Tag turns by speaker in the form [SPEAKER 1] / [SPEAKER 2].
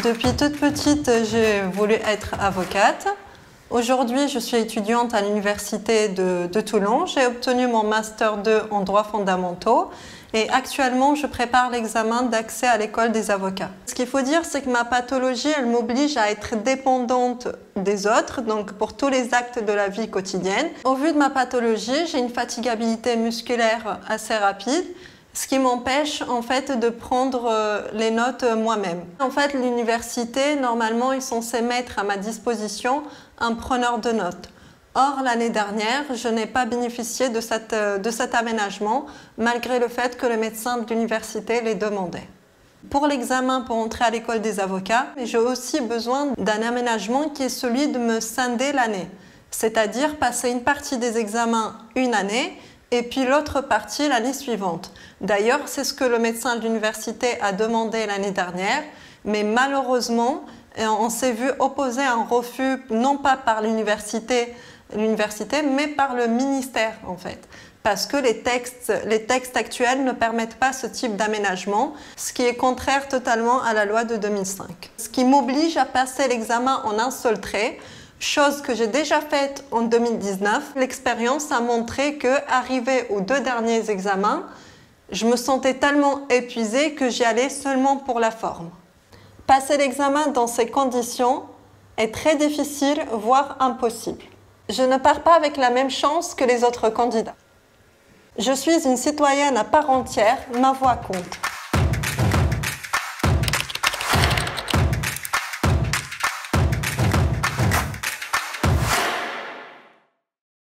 [SPEAKER 1] Depuis toute petite, j'ai voulu être avocate. Aujourd'hui, je suis étudiante à l'université de Toulon. J'ai obtenu mon Master 2 en droits fondamentaux et actuellement, je prépare l'examen d'accès à l'école des avocats. Ce qu'il faut dire, c'est que ma pathologie, elle m'oblige à être dépendante des autres, donc pour tous les actes de la vie quotidienne. Au vu de ma pathologie, j'ai une fatigabilité musculaire assez rapide, ce qui m'empêche en fait de prendre les notes moi-même. En fait, l'université, normalement, est censée mettre à ma disposition un preneur de notes. Or, l'année dernière, je n'ai pas bénéficié de cet aménagement, malgré le fait que le médecin de l'université les demandait. Pour l'examen pour entrer à l'école des avocats, j'ai aussi besoin d'un aménagement qui est celui de me scinder l'année, c'est-à-dire passer une partie des examens une année et puis l'autre partie l'année suivante. D'ailleurs, c'est ce que le médecin de l'université a demandé l'année dernière, mais malheureusement, on s'est vu opposer un refus, non pas par l'université, mais par le ministère en fait. Parce que les textes actuels ne permettent pas ce type d'aménagement, ce qui est contraire totalement à la loi de 2005. Ce qui m'oblige à passer l'examen en un seul trait, chose que j'ai déjà faite en 2019. L'expérience a montré qu'arrivée aux 2 derniers examens, je me sentais tellement épuisée que j'y allais seulement pour la forme. Passer l'examen dans ces conditions est très difficile, voire impossible. Je ne pars pas avec la même chance que les autres candidats. Je suis une citoyenne à part entière, ma voix compte.